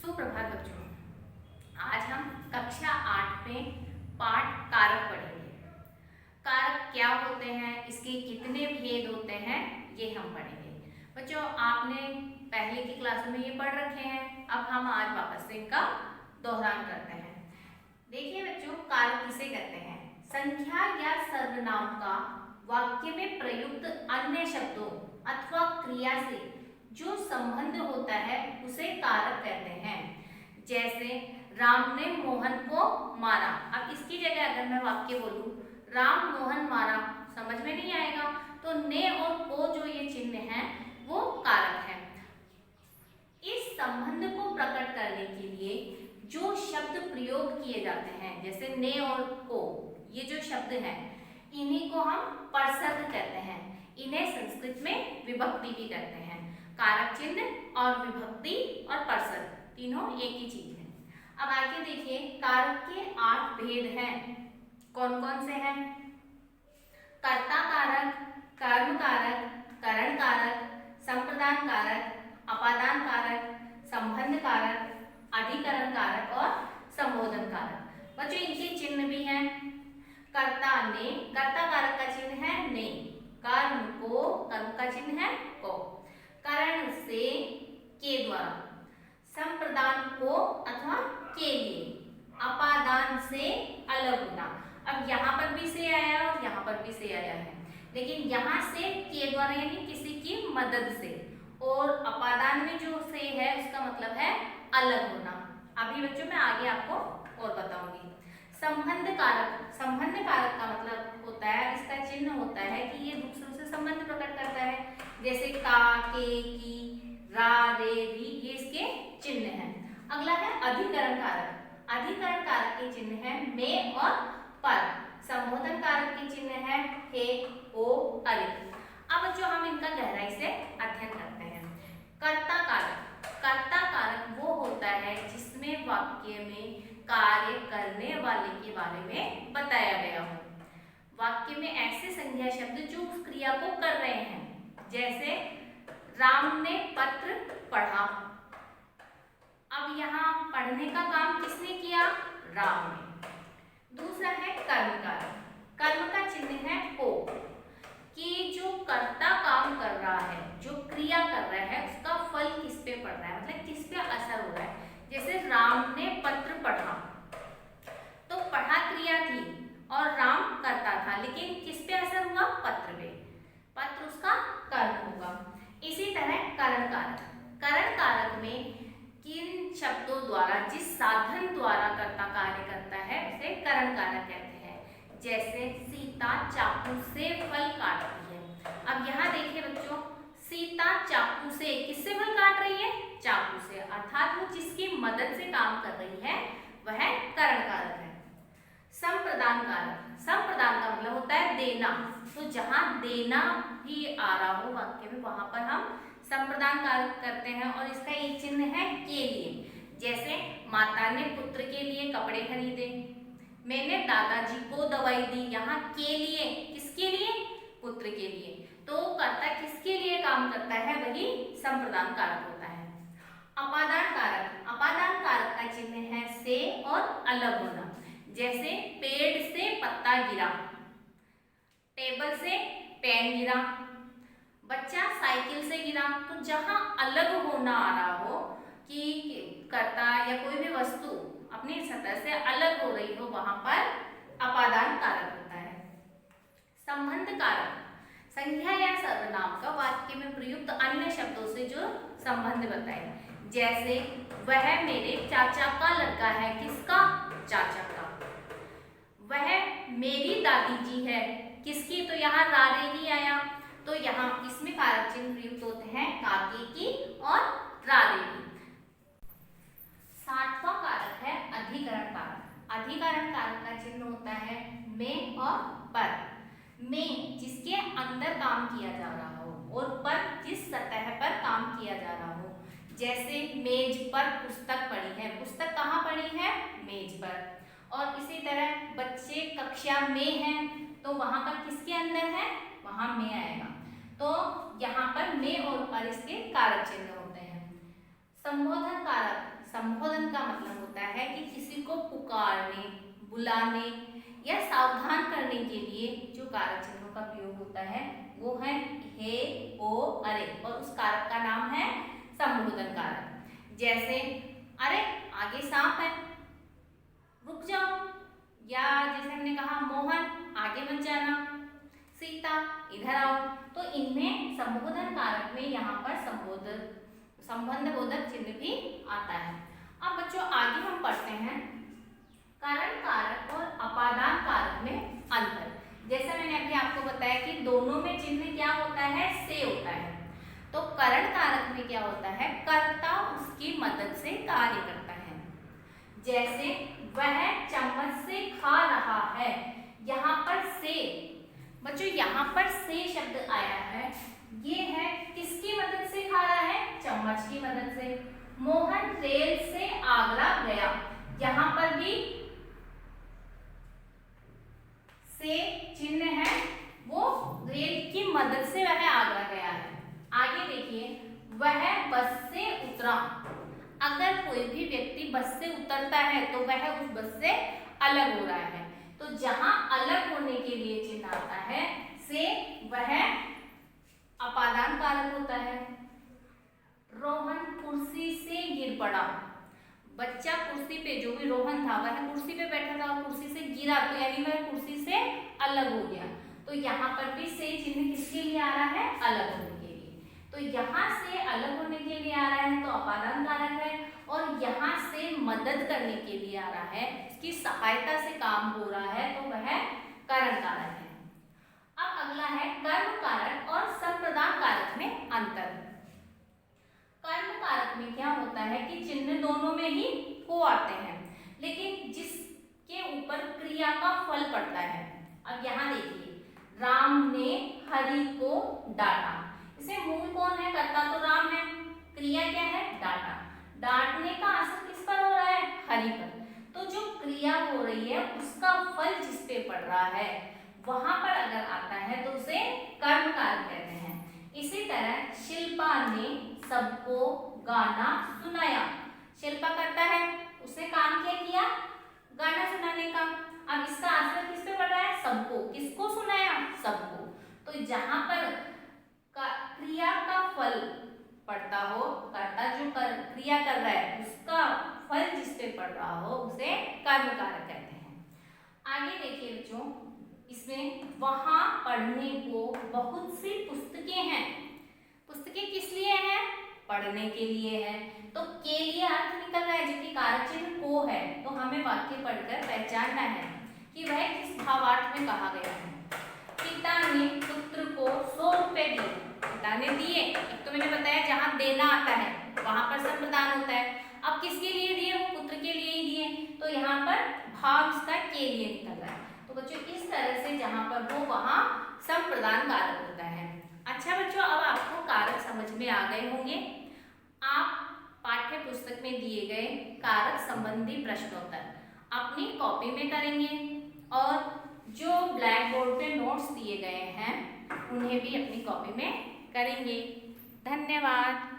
सुप्रभात बच्चों। आज हम कक्षा 8 में पाठ कारक पढ़ेंगे। कारक क्या होते हैं, इसके कितने भेद होते हैं, ये हम पढ़ेंगे। बच्चों, आपने पहले की क्लास में ये पढ़ रखे हैं। अब हम आज वापस से इनका दोहरान करते हैं। देखिए बच्चों, कारक किसे कहते हैं? संख्या या सर्वनाम का वाक्य में प्रयुक्त अन्य शब्दों अथवा क्रिया से जो संबंध होता है उसे कारक कहते हैं। जैसे राम ने मोहन को मारा। अब इसकी जगह अगर मैं वाक्य बोलूं राम मोहन मारा, समझ में नहीं आएगा, तो ने और को जो ये चिन्ह है वो कारक है। इस संबंध को प्रकट करने के लिए जो शब्द प्रयोग किए जाते हैं, जैसे ने और को, ये जो शब्द हैं इन्हीं को हम परसर्ग कहते हैं। इन्हें संस्कृत में विभक्ति भी कहते हैं। कारक चिन्ह और विभक्ति और परसर्ग तीनों एक ही चीज है। अब आगे देखिए, कारक के 8 भेद हैं। कौन कौन से हैं? कर्ता कारक, कर्म कारक, करण कारक, संप्रदान कारक, अपादान कारक, संबंध कारक, अधिकरण कारक और संबोधन कारक। बच्चों, इनके चिन्ह भी हैं। कर्ता ने, कर्ता कारक का चिन्ह है ने। कर्म को, कर्म का चिन्ह है को। करण से, के द्वारा। संप्रदान को अथवा के लिए। अपादान से अलग होना। अब यहाँ पर भी से आया और यहाँ पर भी से आया है, लेकिन यहाँ से के द्वारा यानी किसी की मदद से, और अपादान में जो से है उसका मतलब है अलग होना। अभी बच्चों मैं आगे आपको और बताऊंगी। संबंध कारक, संबंध कारक का मतलब होता है, इसका चिन्ह होता है कि ये दूसरों से संबंध प्रकट करता है। जैसे का, के, की, रा, रे, री, ये इसके चिन्ह हैं। अगला है अधिकरण कारक। अधिकरण कारक के चिन्ह है में और पर। संबोधन कारक के चिन्ह है हे, ओ, अरे। अब जो हम इनका गहराई से अध्ययन करते हैं। कर्ता कारक, कर्ता कारक वो होता है जिसमें वाक्य में कार्य करने वाले के बारे में बताया गया हो। वाक्य में ऐसे संज्ञा शब्द जो उस क्रिया को कर रहे हैं, जैसे राम ने पत्र पढ़ा। अब यहाँ पढ़ने का काम किसने किया? राम ने। दूसरा है कर्म कारक। कर्म का चिन्ह है को, कि जो कर्ता काम कर रहा है, जो क्रिया कर रहा है, उसका फल किस पे पड़ रहा है, मतलब किस पे असर हो रहा है। जैसे राम ने पत्र पढ़ा, तो पढ़ा क्रिया थी और राम करता था, लेकिन किस पे असर हुआ? पत्र पे। पत्र उसका कर्म होगा। इसी तरह करण कारक। करण कारक में किन शब्दों द्वारा, जिस साधन द्वारा कर्ता कार्य करता है उसे करण कारक कहते हैं। जैसे सीता चाकू से फल काटती है। अब यहाँ देखिए बच्चों, सीता चाकू से, किससे फल काट रही है? चाकू से, अर्थात वो जिसकी मदद से काम कर रही है वह करण कारक है। संप्रदान कारक। संप्रदान का मतलब होता है देना, तो जहां देना भी आ रहा हो वाक्य में वहां पर हम संप्रदान कारक करते हैं, और इसका एक चिन्ह है के लिए। जैसे माता ने पुत्र के लिए कपड़े खरीदे, मैंने दादाजी को दवाई दी। यहाँ के लिए, किसके लिए? पुत्र के लिए। तो कर्ता किसके लिए काम करता है, वही संप्रदान कारक होता है। अपादान कारक। अपादान कारक का चिन्ह है से और अलग होना। जैसे पेड़ से पत्ता गिरा, टेबल से पेन गिरा, बच्चा साइकिल से गिरा। तो जहां अलग होना आ रहा हो कि कर्ता या कोई भी वस्तु अपनी सतह से अलग हो रही हो, वहां पर अपादान कारक होता है। संबंध कारक। संज्ञा या सर्वनाम का वाक्य में प्रयुक्त अन्य शब्दों से जो संबंध बताए। जैसे वह मेरे चाचा का लड़का है। किसका? चाचा का। वह मेरी दादी जी है। किसकी? तो यहाँ रारेली आया, तो यहाँ इसमें कारक चिन्ह प्रयुक्त होते हैं काके की और रारेली। 60वां कारक है अधिकरण कारक। अधिकरण कारक का चिन्ह होता है में और पर। में जिसके अंदर काम किया जा रहा हो, और पर जिस सतह पर काम किया जा रहा हो। जैसे मेज पर पुस्तक पड़ी है। पुस्तक कहाँ पड़ी है? मेज पर। और इसी तरह बच्चे कक्षा में हैं, तो वहां पर किसके अंदर है? वहां में आएगा। तो यहाँ पर में और पर इसके कारक चिन्ह होते हैं। संबोधन कारक। संबोधन पुकारने, बुलाने या सावधान करने के लिए जो कारक चिन्हों का प्रयोग होता है वो है हे, ओ, अरे, और उस कारक का नाम है संबोधन कारक। जैसे अरे आगे सांप है, रुक जाओ, या जैसे हमने कहा मोहन आगे मत जाना, सीता इधर आओ। तो इनमें संबोधन कारक में यहाँ पर संबंध बोधक चिन्ह भी आता है। अब बच्चों आगे हम पढ़ते हैं करण कारक और अपादान कारक में अंतर। जैसा मैंने अभी आपको बताया कि दोनों में चिन्ह क्या होता है, से होता है। तो करण कारक में क्या होता है, कर्ता उसकी मदद से कार्य करता है। जैसे वह चम्मच से खा रहा है, यहाँ पर से, बच्चों यहाँ पर से शब्द आया है, ये है किसकी मदद से खा रहा है, चम्मच की मदद से। मोहन रेल से आगरा गया, यहाँ पर भी से चिन्ह है, वो रेल की मदद से वह आगरा गया है। आगे देखिए, वह बस से उतरा। अगर कोई भी व्यक्ति बस से उतरता है तो वह उस बस से अलग हो रहा है। तो जहां अलग होने के लिए चिन्ह आता है से, वह अपादान कारक होता है। रोहन कुर्सी से गिर पड़ा। बच्चा कुर्सी पे, जो भी रोहन था वह कुर्सी पे बैठा था और कुर्सी से गिरा, तो यानी वह कुर्सी से अलग हो गया। तो यहाँ पर भी से चिन्ह किसके लिए आ रहा है, अलग होने के लिए। तो यहाँ से अलग होने के लिए आ रहा है तो अपादान कारक है, और यहाँ से मदद करने के लिए आ रहा है, इसकी सहायता से काम हो रहा है, तो वह करण कारक है। अब अगला है कर्म कारक और संप्रदान कारक में अंतर। कर्म कारक में क्या होता है कि चिन्ह दोनों में ही हो आते हैं, लेकिन जिसके ऊपर क्रिया का फल पड़ता है। अब यहाँ देखिए, राम ने हरि को डांटा। इसे मूल कौन है, कर्ता तो राम है, क्रिया क्या है, डांटा। डांटने का असर किस पर हो रहा है, हरि पर। तो जो क्रिया हो रही है उसका फल जिस पे पड़ रहा है वहां पर अगर आता है तो उसे कर्म कारक कहते हैं। इसी तरह शिल्पा ने सबको गाना सुनाया। शिल्पा करता है, उसने काम क्या किया, गाना सुनाने का। अब इसका असर किस पे पड़ रहा है, सबको। किसको सुनाया, सबको। तो जहां पर क्रिया का फल पड़ता हो, कर्ता जो क्रिया कर रहा है उसका फल जिस पे पड़ रहा हो उसे कर्म कारक कहते हैं। आगे देखिए बच्चों, इसमें वहां पढ़ने को बहुत सी पुस्तकें हैं। पुस्तकें किस लिए हैं, पढ़ने के लिए है। तो के लिए अर्थ निकल रहा है, जबकि कारक चिन्ह को है। तो हमें वाक्य पढ़कर पहचानना है कि वह किस भावार्थ में कहा गया है। पिता ने पुत्र को 100 रुपए दिए। पिता ने दिए, एक तो मैंने बताया जहां देना आता है वहां पर संप्रदान होता है। अब किसके लिए दिए, वो पुत्र के लिए ही दिए, तो यहाँ पर भाव इसका के लिए निकल रहा है। तो बच्चों इस तरह से जहां पर हो वहां संप्रदान कारक होता है। अच्छा बच्चों, अब आपको कारक समझ में आ गए होंगे। आप पाठ्य पुस्तक में दिए गए कारक संबंधी प्रश्नोत्तर अपनी कॉपी में करेंगे, और जो ब्लैक बोर्ड पे नोट्स दिए गए हैं उन्हें भी अपनी कॉपी में करेंगे। धन्यवाद।